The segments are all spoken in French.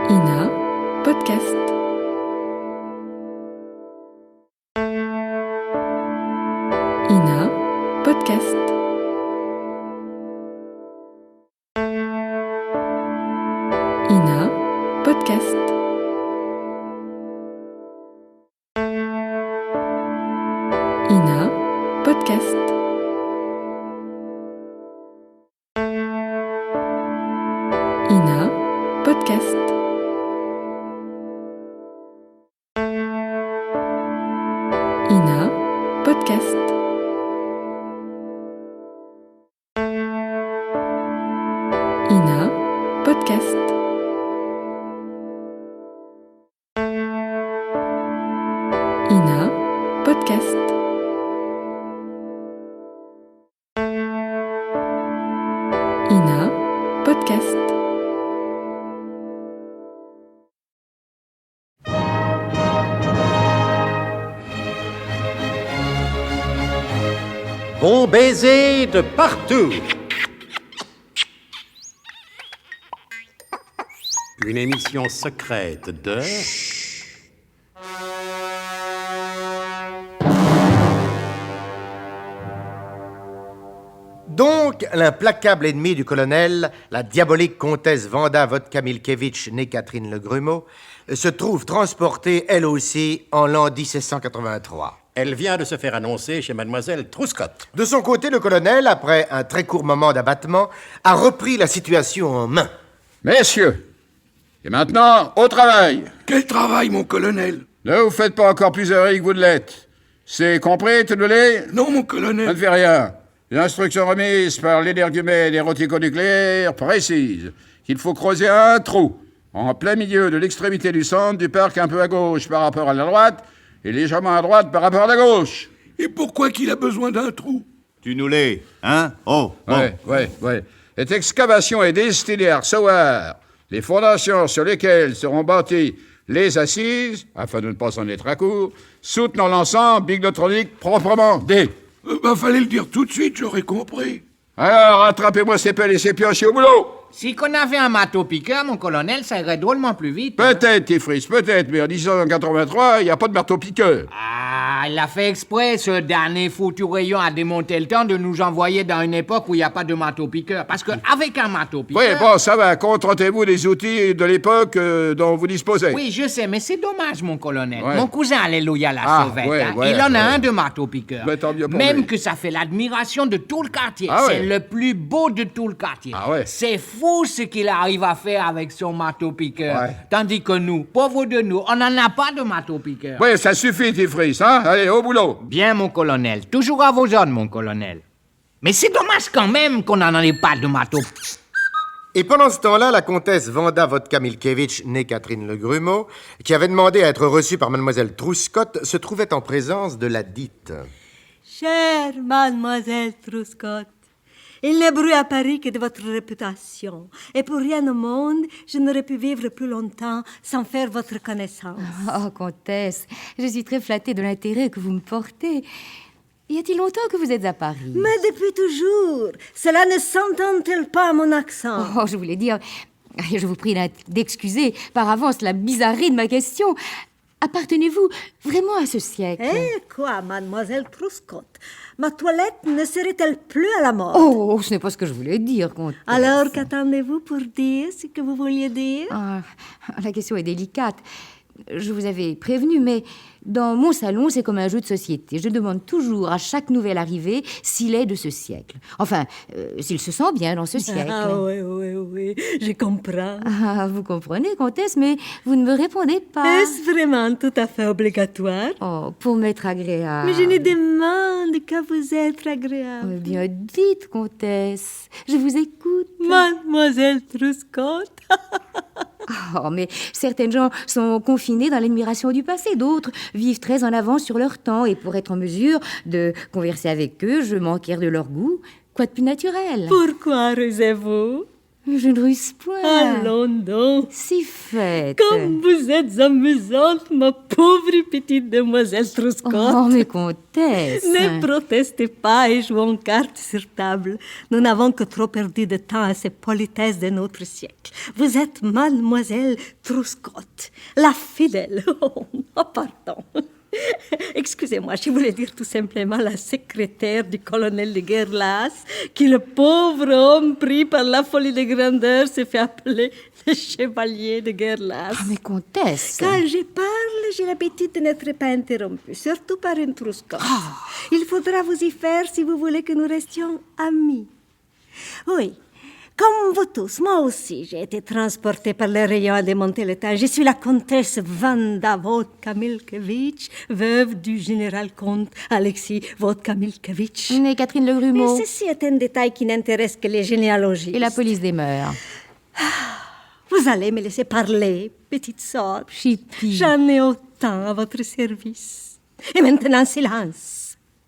Ina Podcast. Ina Podcast. Ina Podcast. Ina Podcast. Ina Podcast. Ina Podcast. Ina Podcast. Ina Podcast. Ina Podcast. Bon baiser de partout. Une émission secrète de... Donc, l'implacable ennemi du colonel, la diabolique comtesse Wanda Vodka-Milkevitch, née Catherine Le Grumeau, se trouve transportée, elle aussi, en l'an 1783. Elle vient de se faire annoncer chez mademoiselle Truscott. De son côté, le colonel, après un très court moment d'abattement, a repris la situation en main. Messieurs, et maintenant, au travail. Quel travail, mon colonel? Ne vous faites pas encore plus heureux que vous ne l'êtes. C'est compris, tout le lait? Non, mon Ça colonel. ne fait rien. Les instructions remises par l'énergumène érotico-nucléaire précisent qu'il faut creuser un trou en plein milieu de l'extrémité du centre du parc, un peu à gauche par rapport à la droite et légèrement à droite par rapport à la gauche. Et pourquoi qu'il a besoin d'un trou? Tu nous l'es, hein? Oh, bon. Ouais. Cette excavation est destinée à recevoir les fondations sur lesquelles seront bâties les assises, afin de ne pas s'en être à court, soutenant l'ensemble bignotronique proprement dit. Fallait le dire tout de suite, j'aurais compris. Alors, attrapez-moi ces pelles et ces pioches et au boulot! Si qu'on avait un marteau-piqueur, mon colonel, ça irait drôlement plus vite. Peut-être, Tifris, peut-être, mais en 1783, il n'y a pas de marteau-piqueur. Ah, il a fait exprès, ce dernier foutu rayon a démonté le temps de nous envoyer dans une époque où il n'y a pas de marteau-piqueur. Parce qu'avec un marteau-piqueur... Oui, bon, ça va, contentez-vous des outils de l'époque dont vous disposez. Oui, je sais, mais c'est dommage, mon colonel. Ouais. Mon cousin, alléluia, la Ah, sauvette, ouais, hein, ouais, il en a ouais. un de marteau-piqueur. Mais tant mieux pour Même lui. que ça fait l'admiration de tout le quartier. Ah c'est ouais. le plus beau de tout le quartier. Ah ouais. C'est fou ce qu'il arrive à faire avec son marteau-piqueur. Ouais. Tandis que nous, pauvres de nous, on n'en a pas de marteau-piqueur. Oui, ça suffit, Tifris, hein? Allez, au boulot. Bien, mon colonel. Toujours à vos ordres, mon colonel. Mais c'est dommage quand même qu'on n'en ait pas de marteau. Et pendant ce temps-là, la comtesse Wanda Vodka-Milkevitch, née Catherine Le Grumeau, qui avait demandé à être reçue par mademoiselle Truscott, se trouvait en présence de la dite. Chère mademoiselle Truscott, il n'est bruit à Paris que de votre réputation. Et pour rien au monde, je n'aurais pu vivre plus longtemps sans faire votre connaissance. Oh, comtesse, je suis très flattée de l'intérêt que vous me portez. Y a-t-il longtemps que vous êtes à Paris? Mais depuis toujours, cela ne s'entend-il pas à mon accent? Oh, je voulais dire... Je vous prie d'excuser par avance la bizarrerie de ma question. Appartenez-vous vraiment à ce siècle? Eh quoi, mademoiselle Truscott? Ma toilette ne serait-elle plus à la mode? Oh, ce n'est pas ce que je voulais dire, comtesse. Alors, qu'attendez-vous pour dire ce que vous vouliez dire? Ah, la question est délicate. Je vous avais prévenu, mais dans mon salon, c'est comme un jeu de société. Je demande toujours à chaque nouvel arrivé s'il est de ce siècle. Enfin, s'il se sent bien dans ce siècle. Ah oui, je comprends. Ah, vous comprenez, comtesse, mais vous ne me répondez pas. Est-ce vraiment tout à fait obligatoire? Oh, pour m'être agréable. Mais je ne demande qu'à vous être agréable. Eh bien, dites, comtesse, je vous écoute. Mademoiselle Truscott. Oh, mais certaines gens sont confinés dans l'admiration du passé, d'autres vivent très en avance sur leur temps, et pour être en mesure de converser avec eux, je m'enquière de leur goût. Quoi de plus naturel? Pourquoi rusez-vous? Je ne ruse point. Allons donc. Si fait. Comme vous êtes amusante, ma pauvre petite demoiselle Truscott. Oh, mais comtesse. Ne protestez pas et jouons cartes sur table. Nous n'avons que trop perdu de temps à ces politesses de notre siècle. Vous êtes mademoiselle Truscott, la fidèle. Oh, pardon. Excusez-moi, je voulais dire tout simplement la secrétaire du colonel de Guerlas, qui, le pauvre homme pris par la folie de grandeur, se fait appeler le chevalier de Guerlas. Oh, mais comtesse. Quand je parle, j'ai l'habitude de n'être pas interrompue, surtout par une Truscott. Il faudra vous y faire si vous voulez que nous restions amis. Oui. Comme vous tous, moi aussi, j'ai été transportée par les rayons à démonter le temps. Je suis la comtesse Vanda Vodka-Milkevitch, veuve du général comte Alexis Vodka-Milkevitch. Mais Catherine Le Grumeau. Mais ceci est un détail qui n'intéresse que les généalogistes. Et la police des mœurs. Vous allez me laisser parler, petite sœur. Chippy. J'en ai autant à votre service. Et maintenant, silence.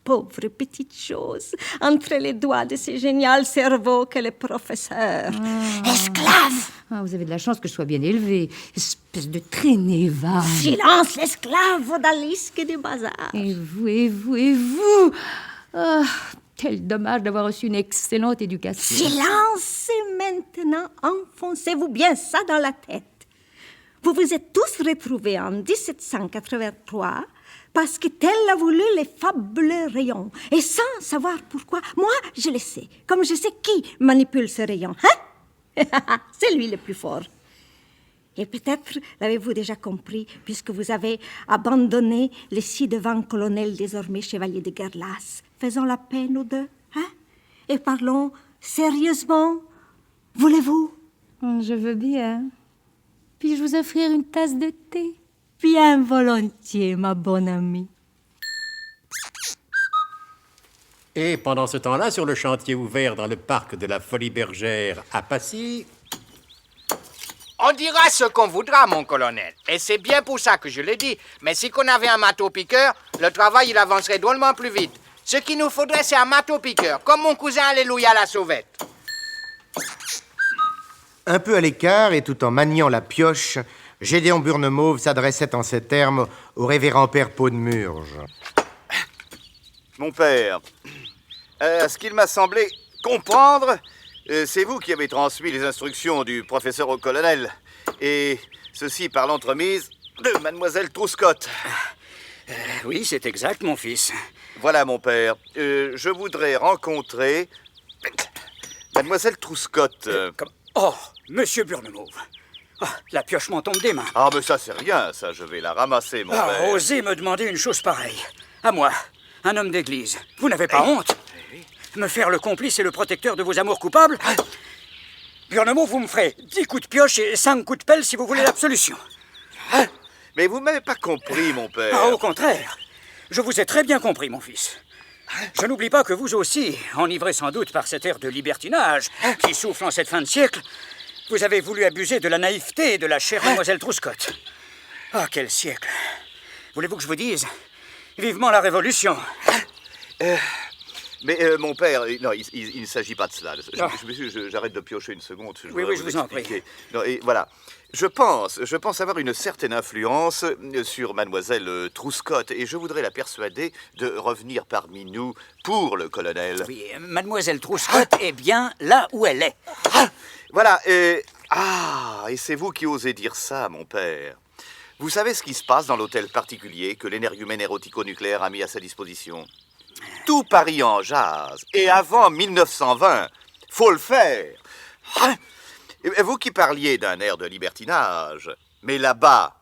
Pauvre petite chose, entre les doigts de ce génial cerveau qu'est le professeur. Esclave! Ah, vous avez de la chance que je sois bien élevée. Espèce de traînée va. Silence, l'esclave odalisque du bazar. Et vous Ah, quel dommage d'avoir reçu une excellente éducation. Silence et maintenant, enfoncez-vous bien ça dans la tête. Vous vous êtes tous retrouvés en 1783 parce que tel a voulu les fabuleux rayons. Et sans savoir pourquoi, moi, je le sais. Comme je sais qui manipule ce rayon. Hein? C'est lui le plus fort. Et peut-être l'avez-vous déjà compris, puisque vous avez abandonné les ci-devant colonels, désormais chevaliers de Guerlas. Faisons la paix, nous deux. Hein? Et parlons sérieusement. Voulez-vous? Je veux bien. Puis-je vous offrir une tasse de thé? Bien volontiers, ma bonne amie. Et pendant ce temps-là, sur le chantier ouvert dans le parc de la Folie Bergère à Passy... On dira ce qu'on voudra, mon colonel. Et c'est bien pour ça que je l'ai dit. Mais si qu'on avait un marteau-piqueur, le travail, il avancerait drôlement plus vite. Ce qu'il nous faudrait, c'est un marteau-piqueur, comme mon cousin Alléluia la Sauvette. Un peu à l'écart et tout en maniant la pioche, Gédéon Burnemauve s'adressait en ces termes au révérend père Peau-de-Murge. Mon père, ce qu'il m'a semblé comprendre, c'est vous qui avez transmis les instructions du professeur au colonel. Et ceci par l'entremise de mademoiselle Truscott. Oui, c'est exact, mon fils. Voilà, mon père. Je voudrais rencontrer mademoiselle Truscott. Oh, monsieur Burnemauve. Oh, la pioche m'en tombe des mains. Ah, mais ça, c'est rien, ça. Je vais la ramasser, mon père. Osez me demander une chose pareille. À moi, un homme d'église. Vous n'avez pas honte? Me faire le complice et le protecteur de vos amours coupables? Burnemauve, vous me ferez 10 coups de pioche et 5 coups de pelle si vous voulez l'absolution. Mais vous m'avez pas compris, mon père. Ah, au contraire. Je vous ai très bien compris, mon fils. Je n'oublie pas que vous aussi, enivré sans doute par cet air de libertinage qui souffle en cette fin de siècle, vous avez voulu abuser de la naïveté de la chère mademoiselle Truscott. Ah, quel siècle! Voulez-vous que je vous dise? Vivement la Révolution! Mais mon père, non, il ne s'agit pas de cela. J'arrête de piocher une seconde. Oui, je vous en prie. Non, et voilà. Je pense avoir une certaine influence sur mademoiselle Truscott et je voudrais la persuader de revenir parmi nous pour le colonel. Oui, mademoiselle Truscott est bien là où elle est. Voilà. Et c'est vous qui osez dire ça, mon père. Vous savez ce qui se passe dans l'hôtel particulier que l'énergumène érotico-nucléaire a mis à sa disposition? Tout Paris en jase. Et avant 1920, faut le faire. Vous qui parliez d'un air de libertinage, mais là-bas,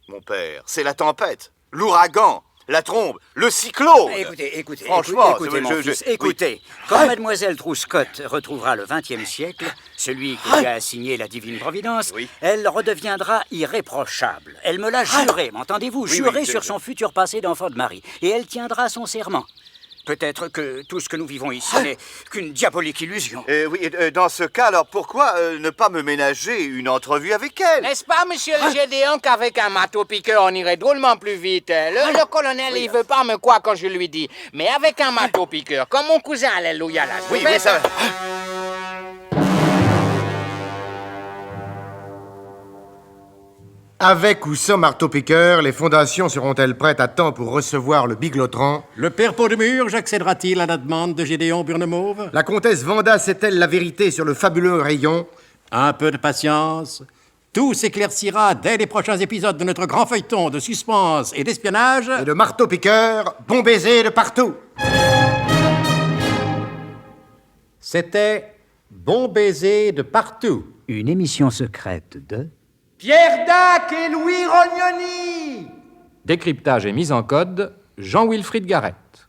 mon père, c'est la tempête, l'ouragan, la trombe, le cyclone. Écoutez, franchement, mon fils, écoutez. Quand mademoiselle Truscott retrouvera le XXe siècle, celui que lui a assigné la divine providence, elle redeviendra irréprochable. Elle me l'a juré, m'entendez-vous? Juré sur son futur passé d'enfant de Marie. Et elle tiendra son serment. Peut-être que tout ce que nous vivons ici n'est qu'une diabolique illusion. Oui, dans ce cas, alors pourquoi ne pas me ménager une entrevue avec elle? N'est-ce pas, monsieur le Gédéon, qu'avec un marteau-piqueur, on irait drôlement plus vite? Le colonel, il veut pas me croire quand je lui dis. Mais avec un marteau-piqueur, comme mon cousin Alléluia la Sauvette... Oui, mais ça... Avec ou sans marteau-piqueur, les fondations seront-elles prêtes à temps pour recevoir le biglotron? Le père Pot-de-Mur accédera-t-il à la demande de Gédéon Burnemauve? La comtesse Vanda sait-elle la vérité sur le fabuleux rayon? Un peu de patience. Tout s'éclaircira dès les prochains épisodes de notre grand feuilleton de suspense et d'espionnage. Et de marteau-piqueur, bon baiser de partout. C'était Bon baiser de partout. Une émission secrète de... Pierre Dac et Louis Rognoni. Décryptage et mise en code, Jean-Wilfried Garrett.